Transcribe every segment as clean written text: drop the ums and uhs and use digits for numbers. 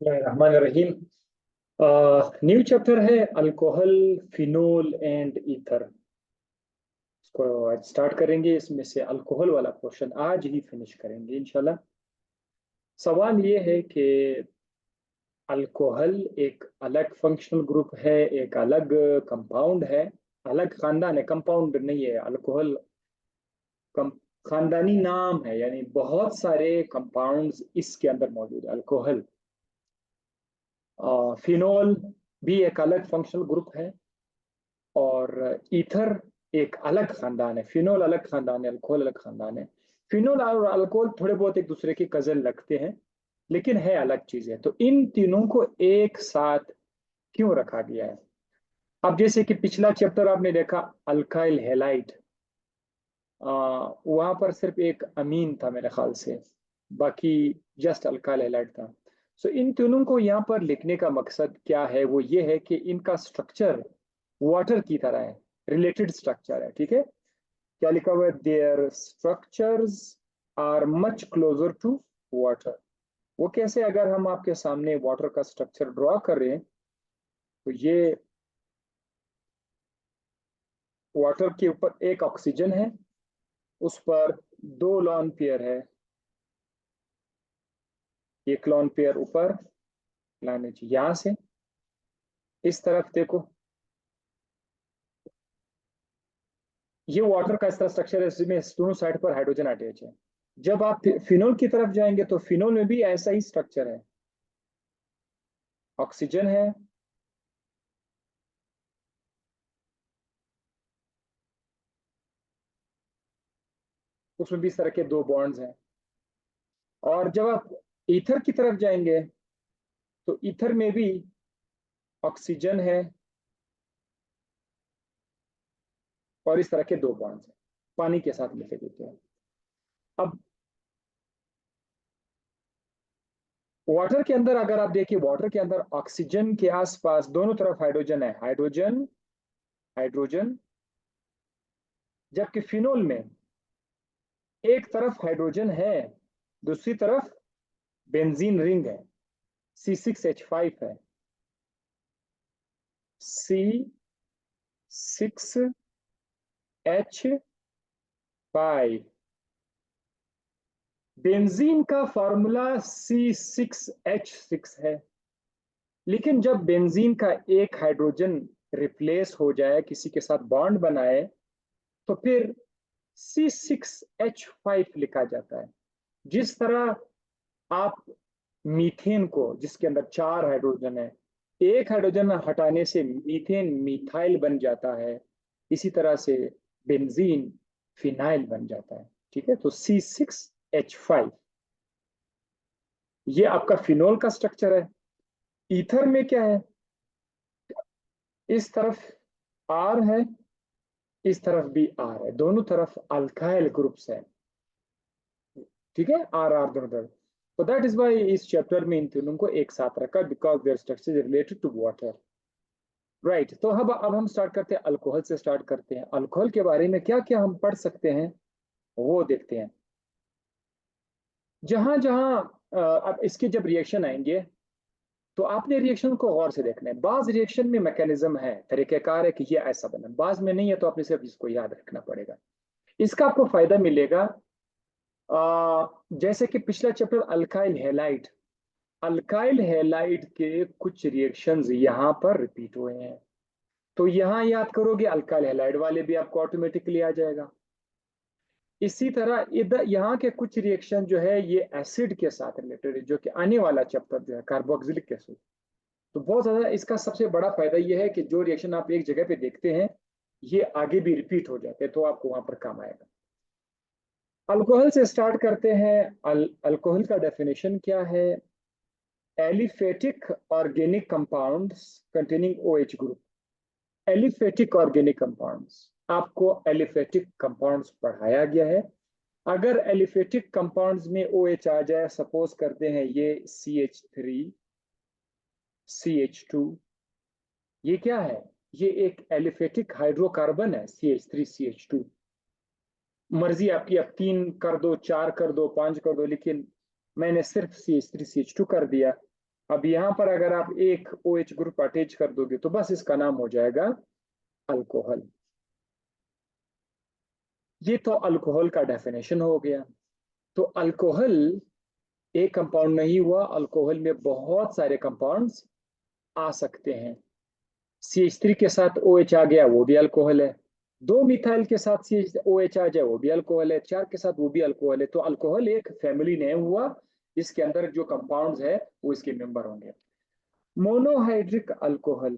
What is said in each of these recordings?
रहीम। New chapter है alcohol, phenol and ether. इसको आज स्टार्ट करेंगे। इसमें से अल्कोहल वाला पोर्शन आज ही फिनिश करेंगे इंशाल्लाह। सवाल ये है कि अल्कोहल एक अलग फंक्शनल ग्रुप है, एक अलग कंपाउंड है, अलग खानदान है, कंपाउंड नहीं है। अल्कोहल कम खानदानी नाम है, यानी बहुत सारे कंपाउंड्स इसके अंदर मौजूद है अल्कोहल। फिनोल भी एक अलग फंक्शनल ग्रुप है, और ईथर एक अलग खानदान है। फिनोल अलग खानदान है, अल्कोहल अलग खानदान है। फिनोल और अल्कोहल थोड़े बहुत एक दूसरे के कजन लगते हैं, लेकिन है अलग चीजें। तो इन तीनों को एक साथ क्यों रखा गया है? अब जैसे कि पिछला चैप्टर आपने देखा, अल्काइल हैलाइड, वहां पर सिर्फ एक अमीन था मेरे ख्याल से, बाकी जस्ट अल्काइल हैलाइड था। सो इन तीनों को यहाँ पर लिखने का मकसद क्या है? वो ये है कि इनका स्ट्रक्चर वाटर की तरह है, रिलेटेड स्ट्रक्चर है। ठीक है, क्या लिखा हुआ है? There structures are much closer to water. वो कैसे? अगर हम आपके सामने वाटर का स्ट्रक्चर ड्रॉ कर रहे हैं, तो ये वाटर के ऊपर एक ऑक्सीजन है, उस पर दो लॉन पेयर है, एक लॉन पेयर ऊपर लाने चाहिए। यहां से इस तरफ देखो, ये वाटर का इस तरह स्ट्रक्चर है, इसमें दोनों साइड पर हाइड्रोजन अटैच है। जब आप फिनोल की तरफ जाएंगे तो फिनोल में भी ऐसा ही स्ट्रक्चर है, ऑक्सीजन है, उसमें भी इस तरह के दो बॉन्ड्स हैं। और जब आप ईथर की तरफ जाएंगे तो ईथर में भी ऑक्सीजन है और इस तरह के दो बॉन्ड्स हैं, पानी के साथ मिलते जुलते हैं। अब वाटर के अंदर अगर आप देखिए, वाटर के अंदर ऑक्सीजन के आसपास दोनों तरफ हाइड्रोजन है, हाइड्रोजन हाइड्रोजन। जबकि फिनोल में एक तरफ हाइड्रोजन है, दूसरी तरफ बेंजीन रिंग है, C6H5 है, C6H5। बेंजीन का फॉर्मूला C6H6 है, लेकिन जब बेंजीन का एक हाइड्रोजन रिप्लेस हो जाए, किसी के साथ बॉन्ड बनाए, तो फिर C6H5 लिखा जाता है। जिस तरह आप मीथेन को, जिसके अंदर चार हाइड्रोजन है, एक हाइड्रोजन हटाने से मीथेन मिथाइल बन जाता है, इसी तरह से बेंजीन फिनाइल बन जाता है। ठीक है, तो C6H5 ये आपका फिनोल का स्ट्रक्चर है। ईथर में क्या है? इस तरफ R है, इस तरफ भी R है, दोनों तरफ अल्काइल ग्रुप्स है। ठीक है, आर आर दोनों तरफ। तो दैट इज वाई इस चैप्टर में इन तीनों को एक साथ रखा, because their structure is related to water. Right, तो अब हम स्टार्ट करते हैं, अल्कोहल से स्टार्ट करते हैं। अल्कोहल के बारे में क्या क्या हम पढ़ सकते हैं वो देखते हैं। जहां जहां अब इसके जब रिएक्शन आएंगे, तो आपने रिएक्शन को गौर से देखना है। बाज रिएक्शन में मैकेनिज्म है, तरीकेकार है कि ये ऐसा बना, बाज में नहीं है, तो आपने सिर्फ इसको याद रखना पड़ेगा। इसका आपको फायदा मिलेगा। जैसे कि पिछला chapter alkyl halide, alkyl halide के कुछ रिएक्शंस यहाँ पर रिपीट हुए हैं, तो यहाँ याद करोगे अल्काइल हैलाइड वाले भी आपको ऑटोमेटिकली आ जाएगा। इसी तरह इधर यहाँ के कुछ रिएक्शन जो है ये एसिड के साथ रिलेटेड है, जो कि आने वाला चैप्टर जो है कार्बोक्सिलिक एसिड। तो बहुत ज्यादा इसका सबसे बड़ा फायदा ये है कि जो रिएक्शन आप एक जगह पे देखते हैं, ये आगे भी रिपीट हो जाते हैं, तो आपको वहां पर काम आएगा। अल्कोहल से स्टार्ट करते हैं। अल्कोहल का डेफिनेशन क्या है? Aliphatic organic compounds containing OH group. Aliphatic organic compounds, आपको एलिफेटिक कंपाउंड्स पढ़ाया गया है। अगर एलिफेटिक कंपाउंड्स में OH आ जाए, सपोज करते हैं ये CH3 CH2, ये क्या है? ये एक एलिफेटिक हाइड्रोकार्बन है, CH3 CH2। मर्जी आपकी, अब 3 कर दो, 4 कर दो, 5 कर दो, लेकिन मैंने सिर्फ CH3 CH2 कर दिया। अब यहाँ पर अगर आप एक OH ग्रुप अटैच कर दोगे तो बस इसका नाम हो जाएगा अल्कोहल। ये तो अल्कोहल का डेफिनेशन हो गया। तो अल्कोहल एक कंपाउंड नहीं हुआ, अल्कोहल में बहुत सारे कंपाउंड्स आ सकते हैं। CH3 के साथ OH आ गया, वो भी अल्कोहल है। दो मिथाइल के साथ OH आ जाए, वो भी अल्कोहल है। चार के साथ, वो भी अल्कोहल है। तो अल्कोहल एक फैमिली नेम हुआ, इसके अंदर जो कंपाउंड्स है वो इसके मेंबर होंगे। मोनोहाइड्रिक अल्कोहल,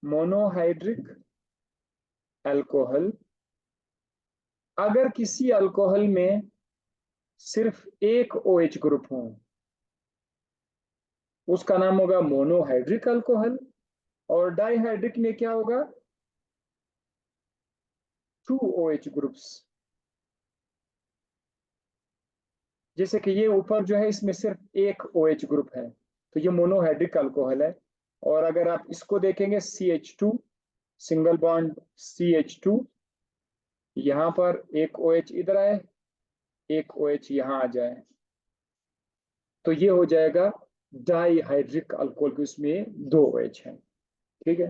मोनोहाइड्रिक अल्कोहल, अगर किसी अल्कोहल में सिर्फ एक OH ग्रुप हो उसका नाम होगा मोनोहाइड्रिक अल्कोहल। और डाइहाइड्रिक में क्या होगा? 2 OH ग्रुप्स। जैसे कि ये ऊपर जो है इसमें सिर्फ एक OH ग्रुप है, तो ये मोनोहाइड्रिक अल्कोहल है। और अगर आप इसको देखेंगे CH2, सिंगल बॉन्ड CH2, यहां पर एक OH इधर आए, एक OH यहां आ जाए, तो ये हो जाएगा डाइहाइड्रिक अल्कोहल, इसमें 2 OH है। ठीक है।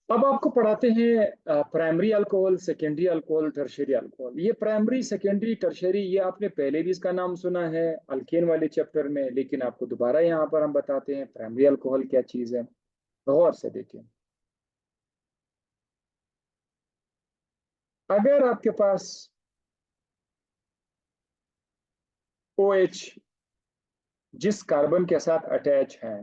अब आपको पढ़ाते हैं primary alcohol, secondary alcohol, tertiary alcohol. ये प्राइमरी, सेकेंडरी, टर्शियरी, ये आपने पहले भी इसका नाम सुना है अल्केन वाले चैप्टर में, लेकिन आपको दोबारा यहाँ पर हम बताते हैं प्राइमरी अल्कोहल क्या चीज है। गौर से देखिए, अगर आपके पास OH जिस कार्बन के साथ अटैच है,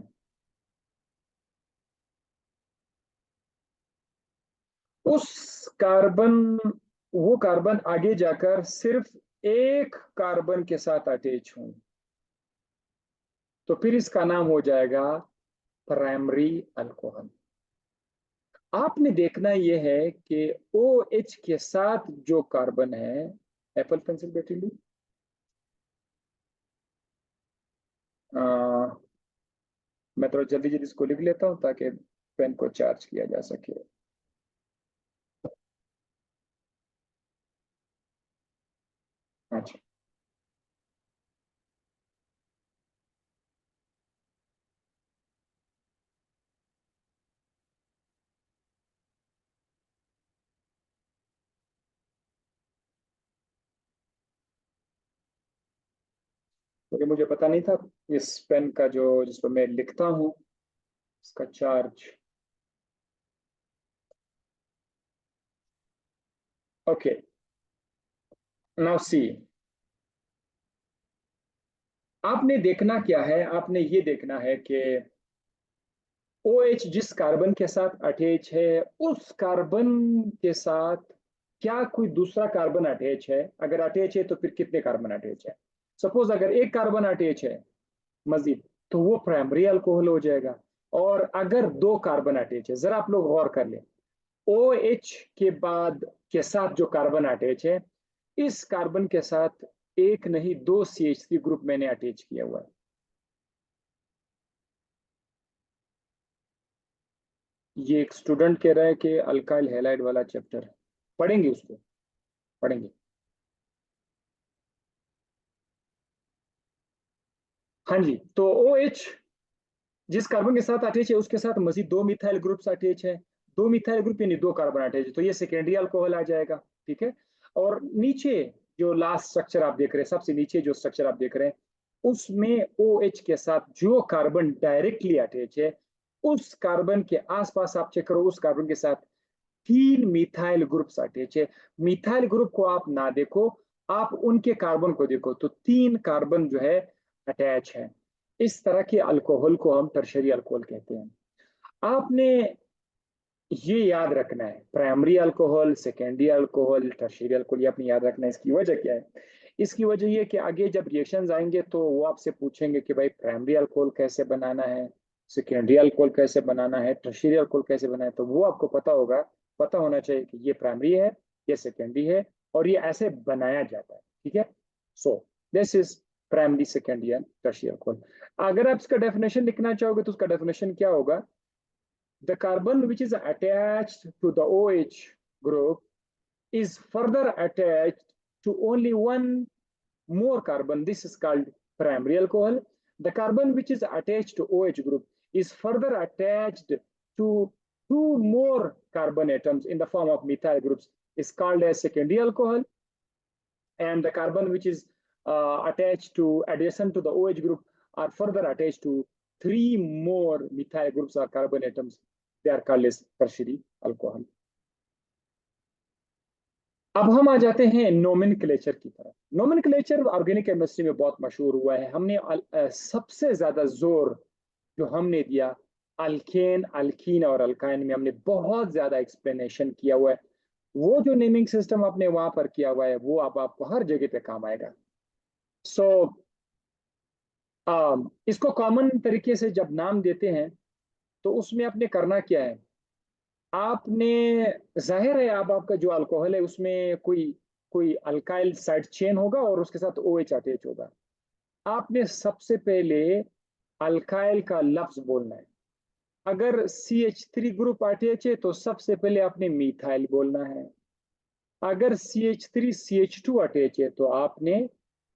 उस कार्बन, वो कार्बन आगे जाकर सिर्फ एक कार्बन के साथ अटैच हो, तो फिर इसका नाम हो जाएगा प्राइमरी अल्कोहल। आपने देखना यह है कि OH के साथ जो कार्बन है, एप्पल पेंसिल बेटी ली, मैं थोड़ा जल्दी जल्दी इसको लिख लेता हूं ताकि पेन को चार्ज किया जा सके। अच्छा, क्योंकि मुझे पता नहीं था इस पेन का जो जिस पर मैं लिखता हूँ इसका चार्ज। ओके, नाउ सी, आपने देखना क्या है, आपने ये देखना है कि OH जिस कार्बन के साथ अटैच है, उस कार्बन के साथ क्या कोई दूसरा कार्बन अटैच है? अगर अटैच है तो फिर कितने कार्बन अटैच है? सपोज अगर एक कार्बन अटैच है मजीद, तो वो प्राइमरी अल्कोहल हो जाएगा। और अगर दो कार्बन अटैच है, जरा आप लोग गौर कर लें, OH के बाद के साथ जो कार्बन अटैच है, इस कार्बन के साथ एक नहीं दो CH3 ग्रुप मैंने अटैच किया हुआ है। ये एक स्टूडेंट कह रहा है कि अल्काइल हैलाइड वाला चैप्टर पढ़ेंगे, उसको पढ़ेंगे। हाँ जी, तो OH जिस कार्बन के साथ अटैच है उसके साथ मजीद दो मिथाइल ग्रुप्स अटैच है। दो मिथाइल ग्रुप यानी दो कार्बन अटैच है, तो ये सेकेंडरी अल्कोहल आ जाएगा। ठीक है। और नीचे जो लास्ट स्ट्रक्चर आप देख रहे हैं, सबसे नीचे जो स्ट्रक्चर आप देख रहे हैं, उसमें OH के साथ जो कार्बन डायरेक्टली अटैच है, उस कार्बन के आसपास आप चेक करो, उस कार्बन के साथ तीन मिथाइल ग्रुप्स अटैच है। मिथाइल ग्रुप को आप ना देखो, आप उनके कार्बन को देखो, तो तीन कार्बन जो है अटैच है। इस तरह के अल्कोहल को हम टर्शरी अल्कोहल कहते हैं। आपने ये याद रखना है, primary alcohol, secondary alcohol, tertiary alcohol, ये आपने याद रखना है। इसकी वजह क्या है? इसकी वजह ये कि आगे जब रिएक्शंस आएंगे तो वो आपसे पूछेंगे कि भाई प्राइमरी अल्कोहल कैसे बनाना है, सेकेंडरी अल्कोहल कैसे बनाना है, टर्शियरी अल्कोहल कैसे बनाना है, तो वो आपको पता होगा, पता होना चाहिए कि ये प्राइमरी है, ये सेकेंडरी है, और ये ऐसे बनाया जाता है। ठीक है। So this is primary, secondary and tertiary alcohol. अगर आप इसका डेफिनेशन लिखना चाहोगे तो उसका डेफिनेशन क्या होगा? The carbon which is attached to the OH group is further attached to only one more carbon, this is called primary alcohol. The carbon which is attached to OH group is further attached to two more carbon atoms in the form of methyl groups is called as secondary alcohol. And the carbon which is attached to adjacent to the OH group are further attached to three more methyl groups or carbon atoms. They are called as tertiary alcohol. अब हम आ जाते हैं nomenclature की तरफ। Nomenclature organic chemistry में बहुत मशहूर हुआ है। हमने सबसे ज्यादा जोर जो हमने दिया अल्केन, अल्कीन और अल्काइन में हमने बहुत ज्यादा एक्सप्लेनेशन किया हुआ है। वो जो नेमिंग सिस्टम आपने वहां पर किया हुआ है वो अब आपको हर जगह पे काम आएगा। सो इसको कॉमन तरीके से जब नाम देते हैं तो उसमें आपने करना क्या है, आपने जाहिर है अब आपका जो अल्कोहल है उसमें कोई कोई अल्काइल साइड चेन होगा और उसके साथ OH अटैच होगा। आपने सबसे पहले अल्काइल का लफ्ज बोलना है। अगर CH3 ग्रुप अटैच है तो सबसे पहले आपने मिथाइल बोलना है। अगर CH3 CH2 अटैच है तो आपने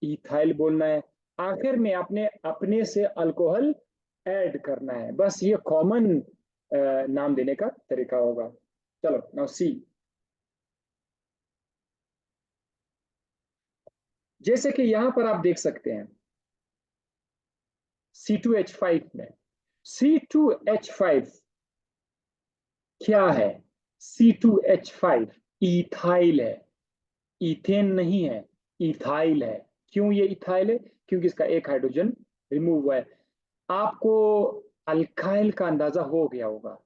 इथाइल बोलना है। आखिर में आपने अपने से अल्कोहल ऐड करना है। बस ये कॉमन नाम देने का तरीका होगा। चलो नाउ सी, जैसे कि यहां पर आप देख सकते हैं C2H5 में C2H5 क्या है? C2H5 इथाइल है, इथेन नहीं है, इथाइल है। क्यों ये इथाइल है? क्योंकि इसका एक हाइड्रोजन रिमूव हुआ है। आपको अल्काइल का अंदाजा हो गया होगा।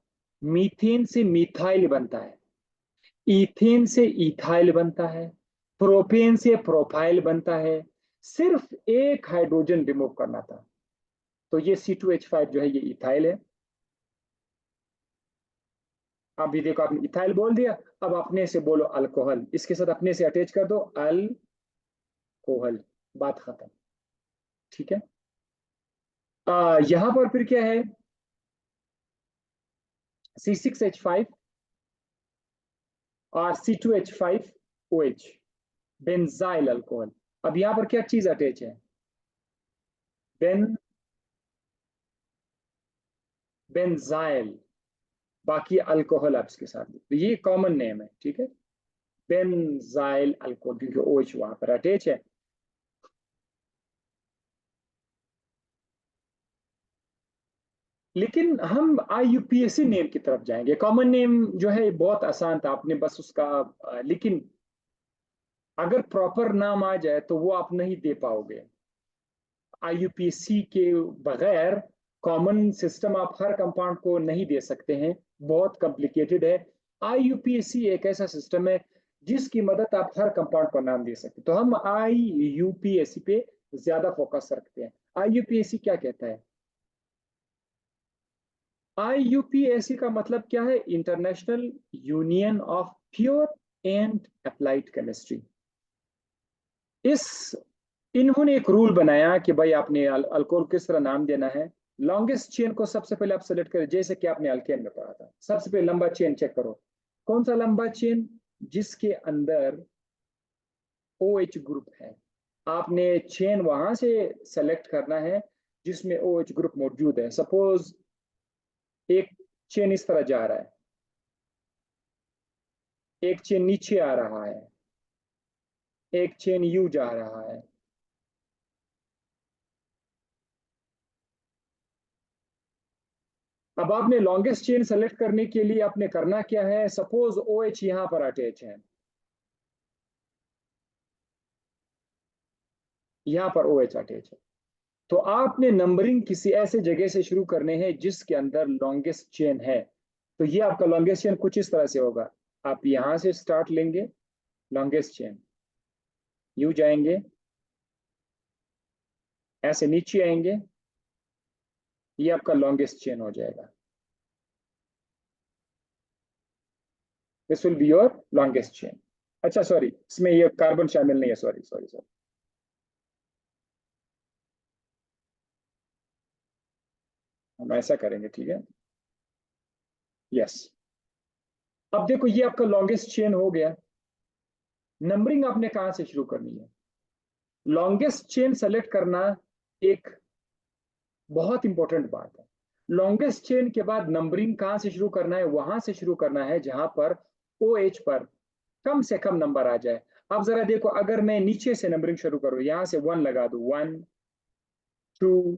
मीथेन से मिथाइल बनता है, इथेन से इथाइल बनता है, प्रोपेन से प्रोपाइल बनता है। सिर्फ एक हाइड्रोजन रिमूव करना था। तो ये C2H5 जो है ये इथाइल है। अभी देखो आपने इथाइल बोल दिया, अब अपने से बोलो अल्कोहल, इसके साथ अपने से अटैच कर दो अल्कोहल, बात खत्म। ठीक है। यहां पर फिर क्या है? C6H5 और C2H5OH बेंजाइल अल्कोहल। अब यहां पर क्या चीज अटैच है? बेंजाइल, बाकी अल्कोहल आप इसके साथ, तो ये कॉमन नेम है। ठीक है, बेंजाइल अल्कोहल, क्योंकि OH वहां पर अटैच है। लेकिन हम IUPAC नेम की तरफ जाएंगे। कॉमन नेम जो है बहुत आसान था, आपने बस उसका लेकिन अगर प्रॉपर नाम आ जाए तो वो आप नहीं दे पाओगे। IUPAC के बगैर कॉमन सिस्टम आप हर कंपाउंड को नहीं दे सकते हैं, बहुत कॉम्प्लिकेटेड है। IUPAC एक ऐसा सिस्टम है जिसकी मदद आप हर कंपाउंड को नाम दे सकते हैं। तो हम IUPAC पे ज्यादा फोकस रखते हैं। IUPAC क्या कहता है? IUPAC का मतलब क्या है? International union of pure and applied chemistry. इस इन्होंने एक रूल बनाया कि भाई आपने अल्कोहल किस तरह नाम देना है। लॉन्गेस्ट चेन को सबसे पहले आप सेलेक्ट करें, जैसे कि आपने अल्केन में पढ़ा था। सबसे पहले लंबा चेन चेक करो, कौन सा लंबा चेन? जिसके अंदर OH ग्रुप है। आपने चेन वहां से सेलेक्ट करना है जिसमें OH ग्रुप मौजूद है। सपोज एक चेन इस तरह जा रहा है, एक चेन नीचे आ रहा है, एक चेन यू जा रहा है। अब आपने लॉन्गेस्ट चेन सेलेक्ट करने के लिए आपने करना क्या है? सपोज OH यहां पर अटैच है, यहां पर OH अटैच है, तो आपने नंबरिंग किसी ऐसे जगह से शुरू करने हैं जिसके अंदर लॉन्गेस्ट चेन है। तो ये आपका लॉन्गेस्ट चेन कुछ इस तरह से होगा। आप यहां से स्टार्ट लेंगे, लॉन्गेस्ट चेन, यू जाएंगे, ऐसे नीचे आएंगे, ये आपका लॉन्गेस्ट चेन हो जाएगा। This will be your longest chain. अच्छा सॉरी, इसमें ये कार्बन शामिल नहीं है, सॉरी सॉरी सॉरी। हम ऐसा करेंगे, ठीक है। यस, अब देखो ये आपका लॉन्गेस्ट चेन हो गया। नंबरिंग आपने कहां से शुरू करनी है? लॉन्गेस्ट चेन सेलेक्ट करना एक बहुत इंपॉर्टेंट बात है। लॉन्गेस्ट चेन के बाद नंबरिंग कहां से शुरू करना है? वहां से शुरू करना है जहां पर ओ एच पर कम से कम नंबर आ जाए। अब जरा देखो, अगर मैं नीचे से नंबरिंग शुरू करूं, यहां से 1 लगा दूं, 1 2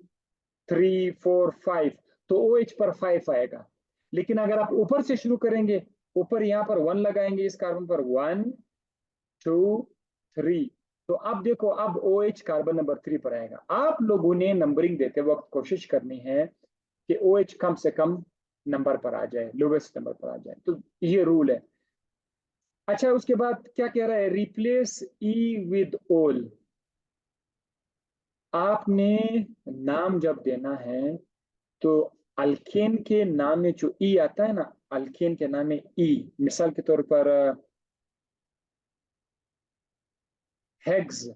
3 4 5, तो ओ एच पर 5 आएगा। लेकिन अगर आप ऊपर से शुरू करेंगे, ऊपर यहां पर 1 लगाएंगे, इस कार्बन पर 1 2 3, तो अब देखो, अब ओ एच कार्बन नंबर 3 पर आएगा। आप लोगों ने नंबरिंग देते वक्त कोशिश करनी है कि ओ एच कम से कम नंबर पर आ जाए, लोवेस्ट नंबर पर आ जाए, तो ये रूल है। अच्छा, उसके बाद क्या कह रहा है? रिप्लेस ई विद ओल। आपने नाम जब देना है तो अल्केन के नाम में जो ई आता है ना, अल्केन के नाम में ई, मिसाल के तौर पर हेग्स,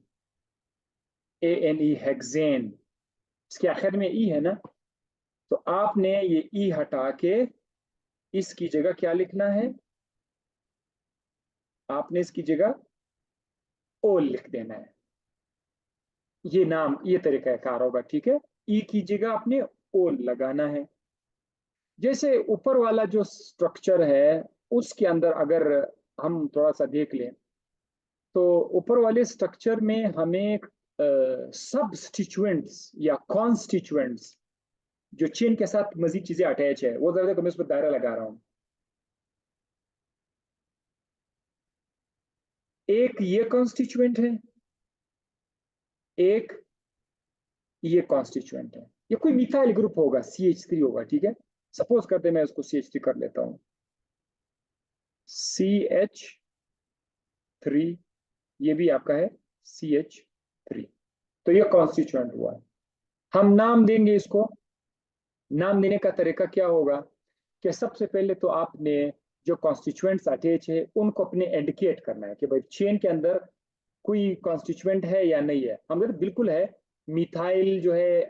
ए एन ई, हेक्सेन, इसके आखिर में ई है ना, तो आपने ये ई हटा के इसकी जगह क्या लिखना है? आपने इसकी जगह ओल लिख देना है। ये नाम, ये तरीका कार होगा, ठीक है। ई की जगह आपने ओल लगाना है। जैसे ऊपर वाला जो स्ट्रक्चर है, उसके अंदर अगर हम थोड़ा सा देख लें, तो ऊपर वाले स्ट्रक्चर में हमें सब्स्टिट्यूएंट्स या कॉन्स्टिट्यूएंट्स, जो चेन के साथ मजीद चीजें अटैच है, वो जरा देखो, मैं इस पर दायरा लगा रहा हूं। एक ये कॉन्स्टिट्यूएंट है, एक ये कॉन्स्टिट्यूएंट है। ये कोई मिथाइल ग्रुप होगा, CH3 होगा, ठीक है। सपोज करते मैं इसको CH3 कर लेता हूं, CH3, ये भी आपका है CH3, तो ये कॉन्स्टिट्यूएंट हुआ। हम नाम देंगे इसको। नाम देने का तरीका क्या होगा कि सबसे पहले तो आपने जो कॉन्स्टिट्यूएंट्स अटैच है उनको अपने इंडिकेट करना है कि भाई चेन के अंदर कोई कॉन्स्टिट्यूएंट है या नहीं है। हम बिल्कुल है। मिथाइल जो है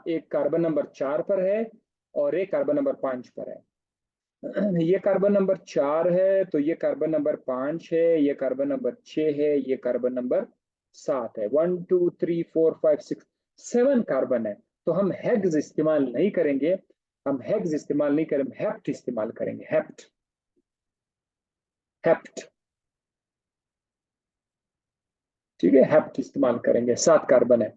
एक कार्बन नंबर 4 पर है और एक कार्बन नंबर 5 पर है। ये कार्बन नंबर 4 है, तो ये कार्बन नंबर 5 है, ये कार्बन नंबर 6 है, ये कार्बन नंबर 7 है। 1 2 3 4 5 6 7 कार्बन है। तो हम हेग्स इस्तेमाल नहीं करेंगे, हम हेग्स इस्तेमाल नहीं करेंगे, हेप्ट इस्तेमाल करेंगे, हेप्ट, हेप्ट, ठीक है, हेप्ट इस्तेमाल करेंगे। 7 कार्बन है।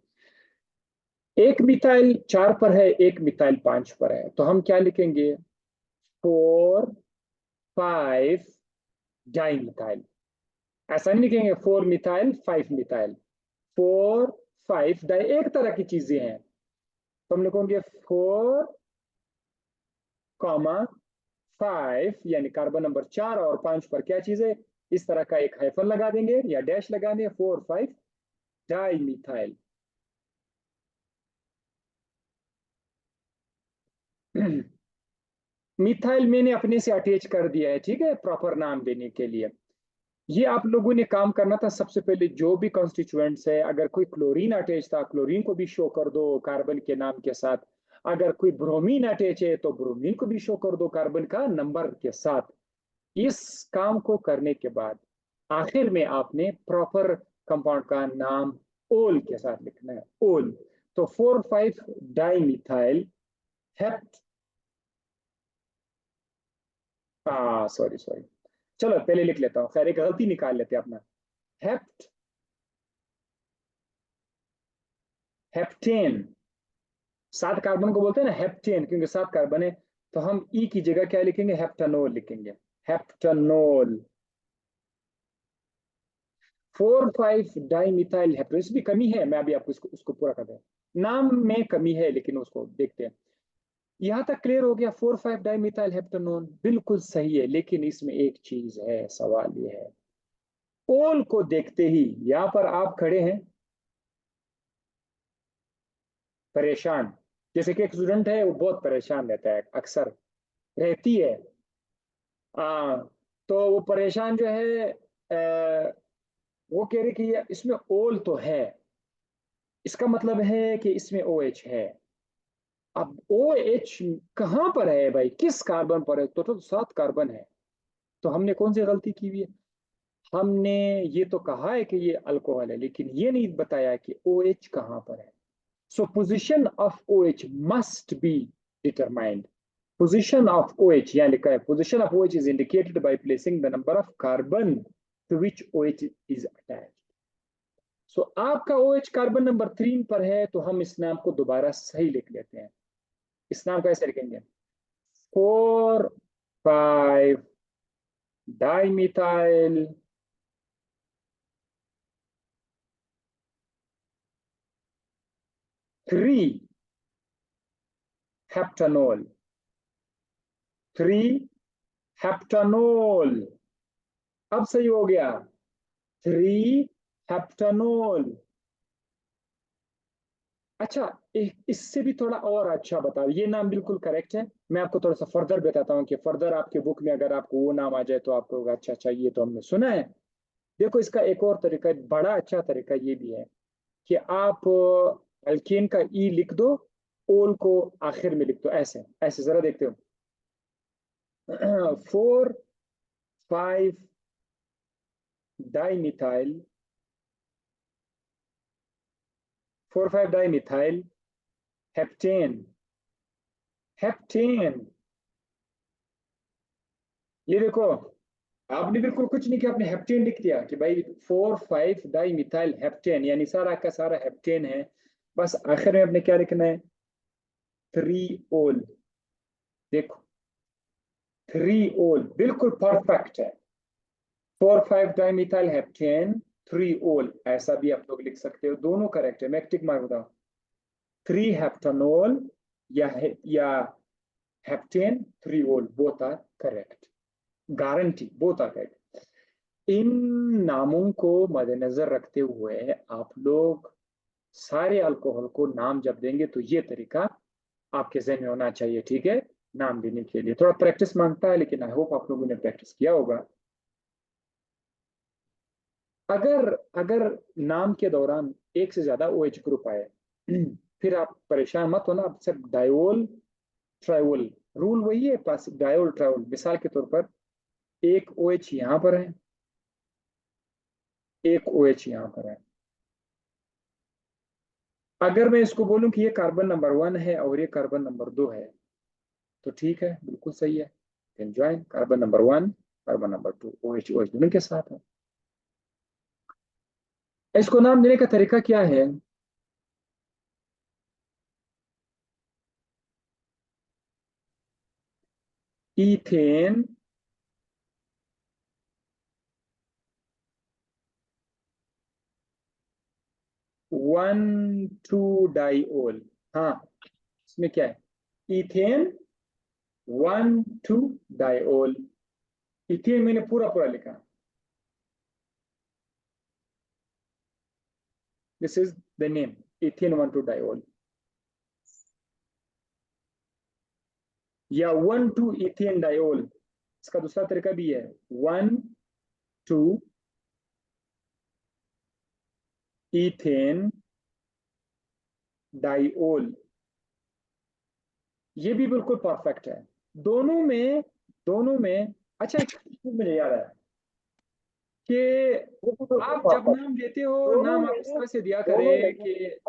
एक मिथाइल 4 पर है, एक मिथाइल 5 पर है, तो हम क्या लिखेंगे? 4 5 डाई मिथाइल। ऐसा नहीं लिखेंगे 4 मिथाइल 5 मिथाइल। 4 5 डाई एक तरह की चीजें हैं, तो हम लिखेंगे 4 5, यानी कार्बन नंबर 4 और 5 पर क्या चीज है, इस तरह का एक हाइफन लगा देंगे या डैश लगा देंगे, 4 5 डाई मिथाइल। मिथाइल मैंने अपने से अटैच कर दिया है, ठीक है, प्रॉपर नाम देने के लिए। ये आप लोगों ने काम करना था। सबसे पहले जो भी कॉन्स्टिट्यूएंट्स है, अगर कोई क्लोरीन अटैच था, क्लोरीन को भी शो कर दो कार्बन के नाम के साथ। अगर कोई ब्रोमीन अटैच है तो ब्रोमीन को भी शो कर दो कार्बन का नंबर के साथ। इस काम को करने के बाद आखिर में आपने प्रॉपर कंपाउंड का नाम ओल के साथ लिखना है, ओल। तो 4 5 di methyl hept, sorry sorry, चलो पहले लिख लेता हूँ, खैर एक गलती निकाल लेते हैं अपना। हेप्ट, हेप्टेन, 7 कार्बन को बोलते हैं ना हेप्टेन, क्योंकि 7 कार्बन है। तो हम ई की जगह क्या लिखेंगे? हेप्टानोल लिखेंगे, हेप्टानोल। 4 5 डाई मिथाइल हेप्टेन, इसमें कमी है, मैं अभी आपको उसको पूरा कर दूं। नाम में कमी है, लेकिन उसको देखते हैं। यहां तक क्लियर हो गया? 4 5 डाई मिथाइल हेप्टानोल बिल्कुल सही है, लेकिन इसमें एक चीज है, सवाल यह है, ओल को देखते ही यहां पर आप खड़े हैं परेशान। जैसे कि एक स्टूडेंट है, वो बहुत परेशान रहता है, अक्सर रहती है। तो वो परेशान जो है, वो कह रहे कि ये इसमें ओल तो है, इसका मतलब है कि इसमें ओ एच है। अब ओ एच कहां पर है भाई, किस कार्बन पर है? तो 7 कार्बन है। तो हमने कौन सी गलती की हुई है? हमने ये तो कहा है कि ये अल्कोहल है, लेकिन ये नहीं बताया कि OH कहां पर है। So position of OH must be determined. Position of OH, यहाँ लिखा है position of OH is indicated by placing the number of carbon to which OH is attached. So आपका OH कार्बन नंबर 3 पर है, तो हम इस नाम को दोबारा सही लिख लेते हैं। इस नाम को ऐसे लिखेंगे 4,5 डाइमिथाइल 3 हेप्टानोल 3 हेप्टानोल। अब सही हो गया, 3 हेप्टानोल। अच्छा, इससे भी थोड़ा और अच्छा बताओ, ये नाम बिल्कुल करेक्ट है। मैं आपको थोड़ा सा फर्दर बताता हूँ कि फर्दर आपके बुक में अगर आपको वो नाम आ जाए तो आपको होगा अच्छा अच्छा ये तो हमने सुना है। देखो इसका एक और तरीका, बड़ा अच्छा तरीका ये भी है कि आप अल्केन का ई लिख दो, ओल को आखिर में लिख दो, ऐसे ऐसे जरा देखते हो 4,5 डाइमिथाइल 4,5 डाइमिथाइल हेप्टेन हेप्टेन। ये देखो, आपने बिल्कुल कुछ नहीं किया, आपने हेप्टेन लिख दिया कि भाई 4,5 डाई मिथाइल हेप्टेन, यानी सारा का सारा हेप्टेन है। बस आखिर में आपने क्या लिखना है, 3 ओल। देखो 3 ओल बिल्कुल परफेक्ट है। 4,5 डाई मिथाइल हेप्टेन 3 ओल, ऐसा भी आप लोग लिख सकते हो, दोनों करेक्ट है। मैं टिक मार बताऊं, 3 हेप्टानोल या heptane 3 ol, both are correct, guarantee both are correct. इन नामों को मद्देनजर रखते हुए आप लोग सारे अल्कोहल को नाम जब देंगे तो ये तरीका आपके जहन में होना चाहिए, ठीक है। नाम देने के लिए थोड़ा प्रैक्टिस मांगता है, लेकिन आई होप आप लोगों ने प्रैक्टिस किया होगा। अगर अगर नाम के दौरान एक से ज्यादा OH ग्रुप आए फिर आप परेशान मत होना, आप सिर्फ डायोल ट्रायोल, रूल वही है पास, डायोल ट्रायोल। मिसाल के तौर पर एक OH यहाँ पर है, एक OH यहाँ पर है। अगर मैं इसको बोलूं कि ये कार्बन नंबर 1 है और ये कार्बन नंबर 2 है, तो ठीक है, बिल्कुल सही है। Enjoy, carbon number 1 carbon number 2 OH OH दोनों के साथ है। इसको नाम देने का तरीका क्या है, इथेन 1,2-डाइओल। हाँ, इसमें क्या है, इथेन 1,2-डाइओल। इथेन मैंने पूरा पूरा लिखा, this is the name, ethane one two diol, या 1,2-इथेन-डाइओल। इसका दूसरा तरीका भी है, 1,2-इथेन-डाइओल। ये भी बिल्कुल परफेक्ट है। दोनों में, दोनों में। अच्छा, एक चीज मुझे याद आया कि आप जब नाम देते हो, नाम आप इस तरह से दिया करें कि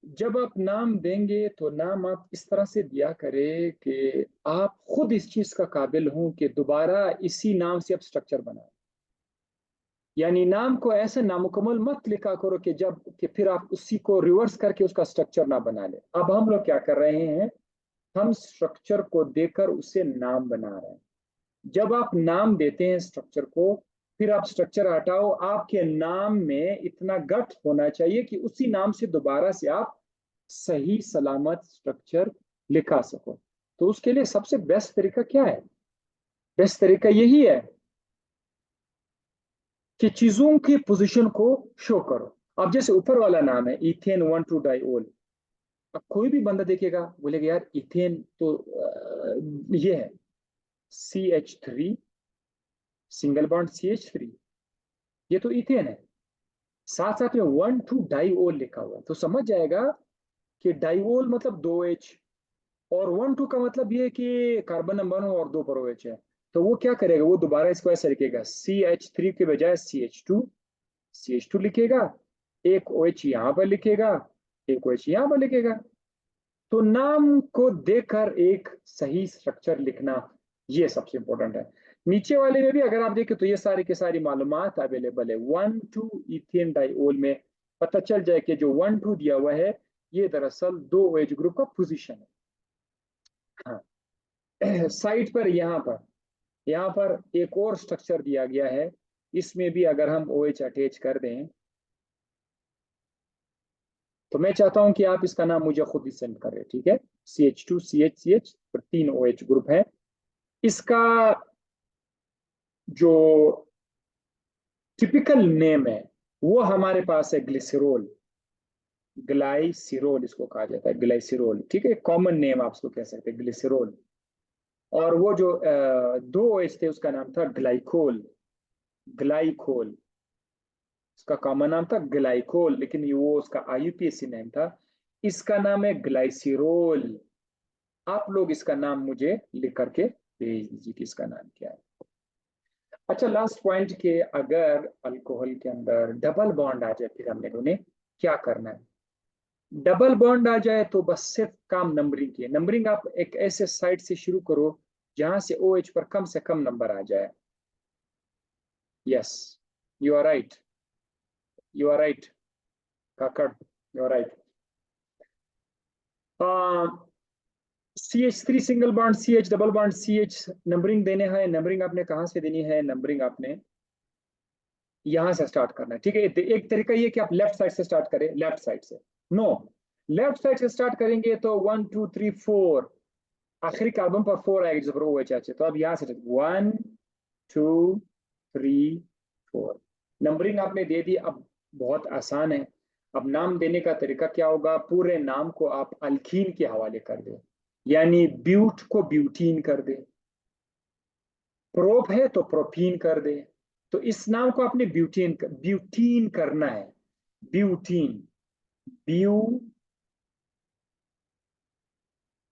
जब आप नाम देंगे तो नाम आप इस तरह से दिया करें कि आप खुद इस चीज का काबिल हों कि दोबारा इसी नाम से आप स्ट्रक्चर बनाए। यानी नाम को ऐसे नामुकम्मल मत लिखा करो कि जब कि फिर आप उसी को रिवर्स करके उसका स्ट्रक्चर ना बना ले। अब हम लोग क्या कर रहे हैं, हम स्ट्रक्चर को देकर उसे नाम बना रहे हैं। जब आप नाम देते हैं स्ट्रक्चर को, फिर आप स्ट्रक्चर हटाओ, आपके नाम में इतना गट होना चाहिए कि उसी नाम से दोबारा से आप सही सलामत स्ट्रक्चर लिखा सको। तो उसके लिए सबसे बेस्ट तरीका क्या है, बेस्ट तरीका यही है कि चीजों की पोजीशन को शो करो। अब जैसे ऊपर वाला नाम है इथेन 1,2-डाइओल, अब कोई भी बंदा देखेगा बोलेगा यार इथेन तो ये है CH3 सिंगल बॉन्ड CH3, ये तो इथेन है। साथ साथ में 1,2-डाइओल लिखा हुआ है, तो समझ जाएगा कि डाइओल मतलब 2H, और 1 2 का मतलब ये है कि कार्बन नंबर और 2 पर OH है। तो वो क्या करेगा, वो दोबारा इसको ऐसे लिखेगा, CH3 के बजाय CH2 लिखेगा, एक OH यहाँ पर लिखेगा, एक OH यहाँ पर लिखेगा। तो नाम को देखकर एक सही स्ट्रक्चर लिखना, ये सबसे इंपॉर्टेंट है। नीचे वाले में भी अगर आप देखें तो ये सारी की सारी मालूमात अवेलेबल है। 1 2 इथेन डाइओल में पता चल जाए कि जो 1 2 दिया हुआ है ये दरअसल 2 OH ग्रुप का पोजीशन है। हाँ, साइड पर यहाँ पर एक और स्ट्रक्चर दिया गया है। इसमें भी अगर हम OH अटैच कर दें तो मैं चाहता हूं कि आप इसका नाम मुझे खुद ही सेंड करें, ठीक है। CH2 CH और 3 OH ग्रुप है। इसका जो टिपिकल नेम है वो हमारे पास है ग्लिसरॉल। ग्लाइसिरोल इसको कहा जाता है, ग्लाइसिरोल, ठीक है। कॉमन नेम आप उसको कह सकते हैं, ग्लिसरॉल। और वो जो 2 OH थे उसका नाम था ग्लाइकोल। ग्लाइकोल उसका कॉमन नाम था ग्लाइकोल, लेकिन ये वो उसका IUPAC नेम था। इसका नाम है ग्लाइसिरोल। आप लोग इसका नाम मुझे लिख करके भेज दीजिए कि इसका नाम क्या है। अच्छा, लास्ट पॉइंट के अगर अल्कोहल के अंदर डबल बॉन्ड आ जाए फिर हमने उन्हें क्या करना है। डबल बॉन्ड आ जाए तो बस सिर्फ काम नंबरिंग की है। नंबरिंग आप एक ऐसे साइड से शुरू करो जहां से OH पर कम से कम नंबर आ जाए। Yes, you are right, you are right Kakar, you are right. CH3 single bond, CH double bond, CH numbering देने हैं। नंबरिंग आपने कहां से देनी है, नंबरिंग आपने यहां से स्टार्ट करना है, ठीक है। एक तरीका ये कि आप लेफ्ट साइड से स्टार्ट करें, लेफ्ट साइड से। नो, लेफ्ट साइड से स्टार्ट करेंगे तो 1 2 3 4, आखिरी कार्बन पर 4 आएगा जिस पर OH है। तो अब यहां से 1 2 3 4 नंबरिंग आपने दे दी। अब बहुत आसान है। अब नाम देने का तरीका क्या होगा, पूरे नाम को आप अल्कीन के हवाले कर दे, यानी ब्यूट को ब्यूटीन कर दे, प्रोप है तो प्रोपीन कर दे। तो इस नाम को आपने ब्यूटीन ब्यूटीन करना है। ब्यूटीन, ब्यू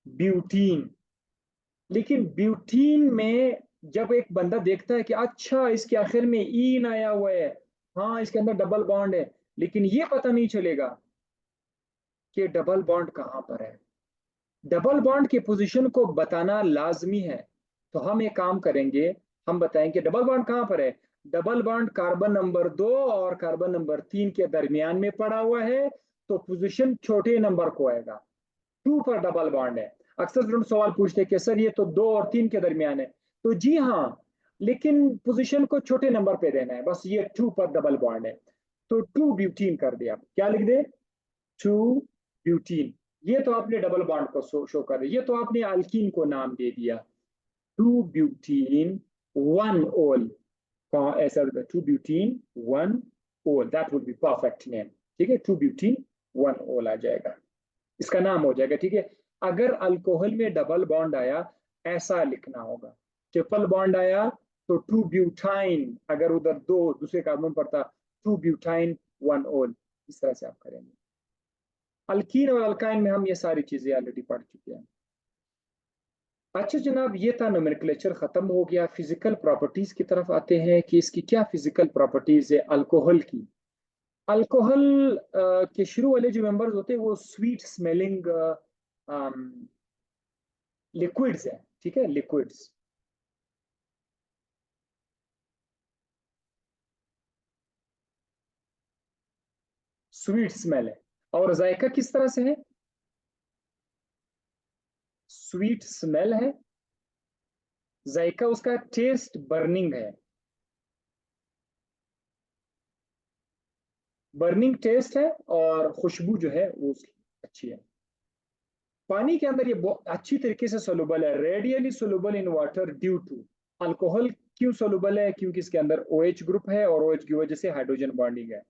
ब्यूटीन। लेकिन ब्यूटीन में जब एक बंदा देखता है कि अच्छा इसके आखिर में ईन आया हुआ है, हाँ इसके अंदर डबल बॉन्ड है, लेकिन ये पता नहीं चलेगा कि डबल बॉन्ड कहां पर है। डबल बॉन्ड की पोजीशन को बताना लाजमी है। तो हम एक काम करेंगे, हम बताएंगे डबल बॉन्ड कहां पर है। डबल बॉन्ड कार्बन नंबर 2 और कार्बन नंबर 3 के दरमियान में पड़ा हुआ है, तो पोजीशन छोटे नंबर को आएगा। 2 पर डबल बॉन्ड है। अक्सर स्टूडेंट सवाल पूछते हैं कि सर ये तो 2 और 3 के दरमियान है। तो जी हाँ, लेकिन पोजीशन को छोटे नंबर पे देना है, बस ये 2 पर डबल बॉन्ड है। तो 2 ब्यूटीन कर दे, आप क्या लिख दे, 2 ब्यूटीन। ये तो आपने डबल बॉन्ड को शो कर दिया, ये तो आपने अल्कीन को नाम दे दिया, 2 ब्यूटीन 1 ओल। ऐसा 2 ब्यूटीन 1 ओल, that would be perfect name, ठीक है। 2 ब्यूटीन 1 ओल आ जाएगा, इसका नाम हो जाएगा, ठीक है। अगर अल्कोहल में डबल बॉन्ड आया ऐसा लिखना होगा। ट्रिपल बॉन्ड आया तो 2 ब्यूटाइन, अगर उधर दो दूसरे कार्बन पर था 2 ब्यूटाइन 1 ओल, इस तरह से आप करेंगे। अल्कीन और अल्काइन में हम ये सारी चीजें ऑलरेडी पढ़ चुके हैं। अच्छा जनाब, ये था नोमेनक्लेचर खत्म हो गया। फिजिकल प्रॉपर्टीज की तरफ आते हैं कि इसकी क्या फिजिकल प्रॉपर्टीज है अल्कोहल की। अल्कोहल के शुरू वाले जो मेंबर्स होते हैं वो स्वीट स्मेलिंग लिक्विड्स है, ठीक है, लिक्विड्स। स्वीट स्मेल है। और जायका किस तरह से है, स्वीट स्मेल है। जायका उसका टेस्ट बर्निंग है, बर्निंग टेस्ट है, और खुशबू जो है वो अच्छी है। पानी के अंदर ये बहुत अच्छी तरीके से सोलुबल है, readily soluble in water due to. Alcohol क्यों सोलुबल है, क्योंकि इसके अंदर OH ग्रुप है और OH की वजह से हाइड्रोजन बॉन्डिंग है।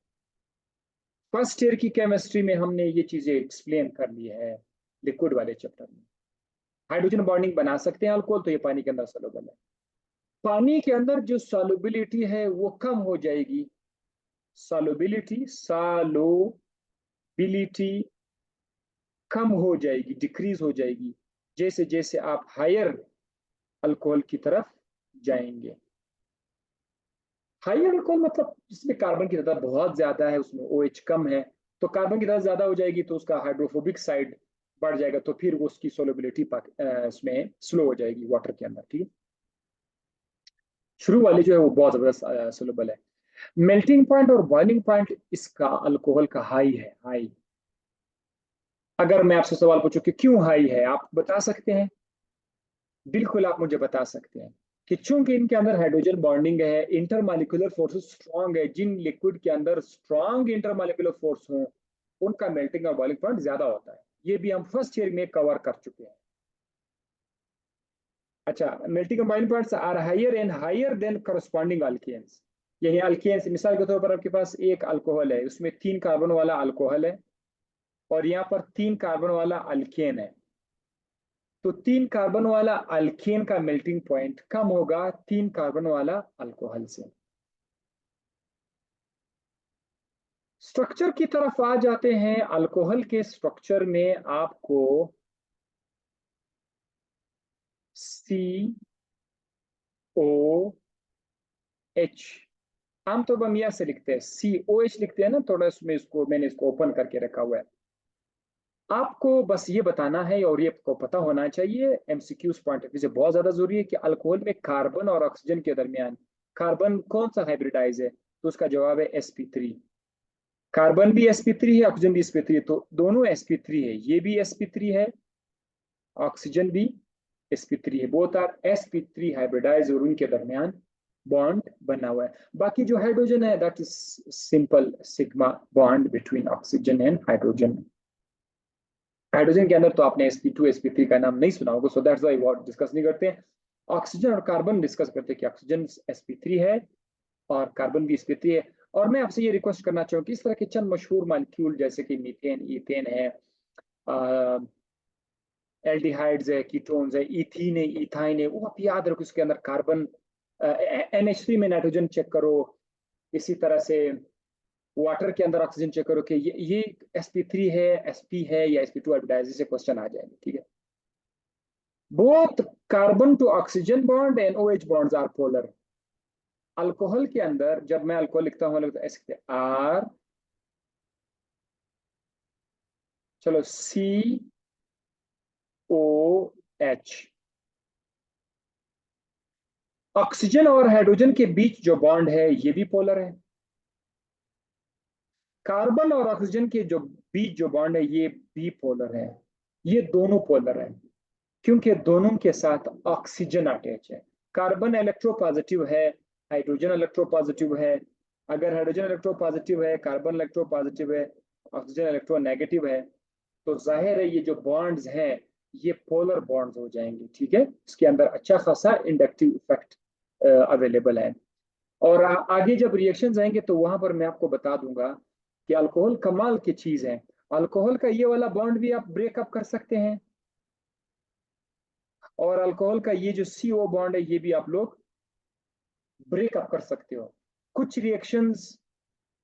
फर्स्ट ईयर की केमिस्ट्री में हमने ये चीजें एक्सप्लेन कर ली है लिक्विड वाले चैप्टर में। हाइड्रोजन बॉन्डिंग बना सकते हैं अल्कोहल, तो ये पानी के अंदर सोलुबल है। पानी के अंदर जो सॉल्युबिलिटी है वो कम हो जाएगी। सॉल्युबिलिटी कम हो जाएगी, डिक्रीज हो जाएगी। जैसे जैसे आप हायर अल्कोहल की तरफ जाएंगे। हाई अल्कोहल मतलब जिसमें कार्बन की तादाद बहुत ज्यादा है, उसमें OH कम है, तो कार्बन की तादाद ज्यादा हो जाएगी तो उसका हाइड्रोफोबिक साइड बढ़ जाएगा, तो फिर वो उसकी सोलेबिलिटी उसमें स्लो हो जाएगी वाटर के अंदर। ठीक है, शुरू वाली जो है वो बहुत जबरदस्त सोलेबल है। मेल्टिंग पॉइंट और बॉइलिंग पॉइंट इसका अल्कोहल का हाई है, हाई। अगर मैं आपसे सवाल पूछूं कि क्यों हाई है, आप बता सकते हैं? बिल्कुल आप मुझे बता सकते हैं कि चूंकि इनके अंदर हाइड्रोजन बॉन्डिंग है, इंटरमॉलिक्यूलर फोर्सेस स्ट्रांग है, जिन लिक्विड के अंदर स्ट्रांग इंटरमॉलिक्यूलर फोर्स हो उनका मेल्टिंग और बॉइलिंग पॉइंट ज्यादा होता है। ये भी हम फर्स्ट ईयर में कवर कर चुके हैं। अच्छा, मेल्टिंग और boiling points are higher and higher than corresponding alkanes. यही अल्केन्स, मिसाल के तौर पर आपके पास एक अल्कोहल है, उसमें 3 कार्बन वाला अल्कोहल है और यहाँ पर 3 कार्बन वाला अल्केन है, तो 3 कार्बन वाला अल्केन का मेल्टिंग पॉइंट कम होगा 3 कार्बन वाला अल्कोहल से। स्ट्रक्चर की तरफ आ जाते हैं। अल्कोहल के स्ट्रक्चर में आपको COH, आमतौर पर हम यह से लिखते हैं, COH लिखते हैं ना, थोड़ा इसमें इसको मैंने इसको ओपन करके रखा हुआ है। आपको बस ये बताना है और ये आपको पता होना चाहिए, MCQs पॉइंट ऑफ व्यू से बहुत ज्यादा जरूरी है कि अल्कोहल में कार्बन और ऑक्सीजन के दरमियान कार्बन कौन सा हाइब्रिडाइज है, तो उसका जवाब है sp3। कार्बन भी sp3 है, ऑक्सीजन भी sp3 है, तो दोनों sp3 है, ये भी sp3 है, ऑक्सीजन भी sp3 है, बोथ आर sp3 हाइब्रिडाइज और उनके दरमियान बॉन्ड बना हुआ है। बाकी जो हाइड्रोजन है that is simple sigma bond between oxygen and hydrogen. Hydrogen के अंदर तो आपने sp2 sp3 का नाम नहीं सुना होगा, सो दैट्स व्हाई वो डिस्कस नहीं करते हैं। ऑक्सीजन और कार्बन डिस्कस करते हैं कि ऑक्सीजन sp3 है और कार्बन भी sp3 है। और मैं आपसे ये रिक्वेस्ट करना चाहूँ कि इस तरह के चंद मशहूर मालिक्यूल जैसे कि मीथेन, इथेन है, एल्डिहाइड्स है, कीटोन्स है, इथीन है, इथाइन है, वो आप याद रखो, इसके अंदर कार्बन, NH3 में नाइट्रोजन चेक करो, इसी तरह से वाटर के अंदर ऑक्सीजन चेक करो कि ये sp3 है, sp है या sp2 हाइब्रिडाइज से क्वेश्चन आ जाएंगे। ठीक है, both carbon to oxygen bond and OH bonds are polar. Alcohol के अंदर जब मैं अल्कोहल लिखता हूँ लिखता ऐसे आर, चलो COH। ऑक्सीजन और हाइड्रोजन के बीच जो बॉन्ड है ये भी पोलर है। कार्बन और ऑक्सीजन के जो बीच जो बॉन्ड है ये भी पोलर है। ये दोनों पोलर है क्योंकि दोनों के साथ ऑक्सीजन अटैच है। कार्बन इलेक्ट्रोपॉजिटिव है, हाइड्रोजन इलेक्ट्रोपॉजिटिव है। अगर हाइड्रोजन इलेक्ट्रोपॉजिटिव है, कार्बन इलेक्ट्रोपॉजिटिव है, ऑक्सीजन इलेक्ट्रोनेगेटिव है, तो जाहिर है ये जो बॉन्ड्स हैं ये पोलर बॉन्ड्स हो जाएंगे। ठीक है, इसके अंदर अच्छा खासा इंडक्टिव इफेक्ट अवेलेबल है। और आगे जब रिएक्शन आएंगे तो वहां पर मैं आपको बता दूंगा कि अल्कोहल कमाल की चीज है। अल्कोहल का ये वाला बॉन्ड भी आप ब्रेकअप कर सकते हैं और अल्कोहल का ये जो CO बॉन्ड है ये भी आप लोग ब्रेकअप कर सकते हो। कुछ रिएक्शंस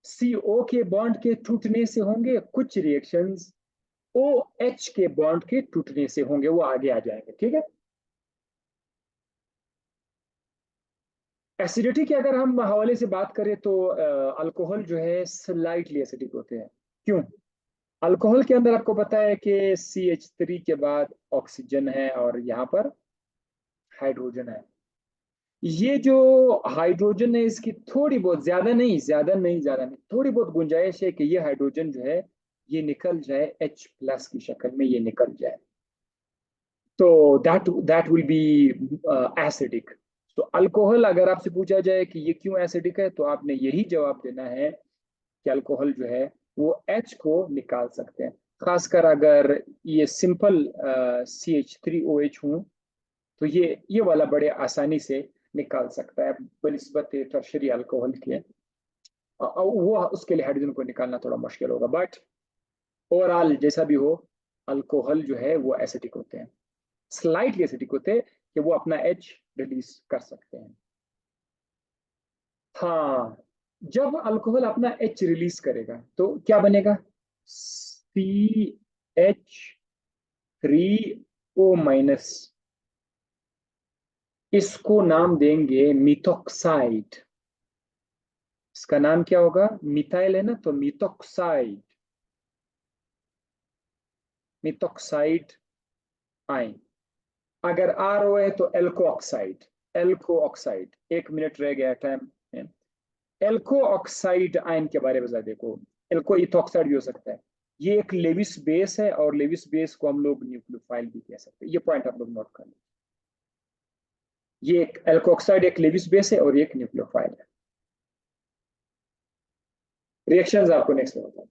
CO के बॉन्ड के टूटने से होंगे, कुछ रिएक्शंस OH के बॉन्ड के टूटने से होंगे, वो आगे आ जाएंगे। ठीक है, एसिडिटी के अगर हम हवाले से बात करें तो अल्कोहल जो है स्लाइटली एसिडिक होते हैं। क्यों? अल्कोहल के अंदर आपको पता है कि CH3 के बाद ऑक्सीजन है और यहाँ पर हाइड्रोजन है। ये जो हाइड्रोजन है इसकी थोड़ी बहुत, ज्यादा नहीं, थोड़ी बहुत गुंजाइश है कि ये हाइड्रोजन जो है ये निकल जाए H+ की शक्ल में, ये निकल जाए, तो दैट विल बी एसिडिक। तो अल्कोहल अगर आपसे पूछा जाए कि ये क्यों एसिडिक है तो आपने यही जवाब देना है कि अल्कोहल जो है वो H को निकाल सकते हैं। खासकर अगर ये सिंपल CH3OH हूँ तो ये वाला बड़े आसानी से निकाल सकता है बनिस्बत टर्शरी अल्कोहल के। वो उसके लिए हाइड्रोजन को निकालना थोड़ा मुश्किल होगा, बट ओवरऑल जैसा भी हो अल्कोहल जो है वो एसिडिक होते हैं, स्लाइटली एसिडिक होते हैं कि वो अपना H रिलीज कर सकते हैं। हाँ, जब अल्कोहल अपना H रिलीज करेगा तो क्या बनेगा? CH3OH O माइनस, इसको नाम देंगे मिथोक्साइड। इसका नाम क्या होगा? मिथाइल है ना, तो मिथोक्साइड, मिथोक्साइड आयन। अगर आर ओ है तो एल्को ऑक्साइड, एल्को ऑक्साइड। 1 मिनट रह गया टाइम। एल्को ऑक्साइड आयन के बारे में जरा देखो। एल्को इथोक्साइड भी हो सकता है। ये एक लेविस बेस है, और लेविस बेस को हम लोग न्यूक्लियोफाइल भी कह सकते हैं। ये पॉइंट आप लोग नोट कर लीजिए। ये एक एल्कोक्साइड एक लेविस बेस है, और ये एक न्यूक्लियोफाइल है। रिएक्शंस आपको नेक्स्ट में बताऊं।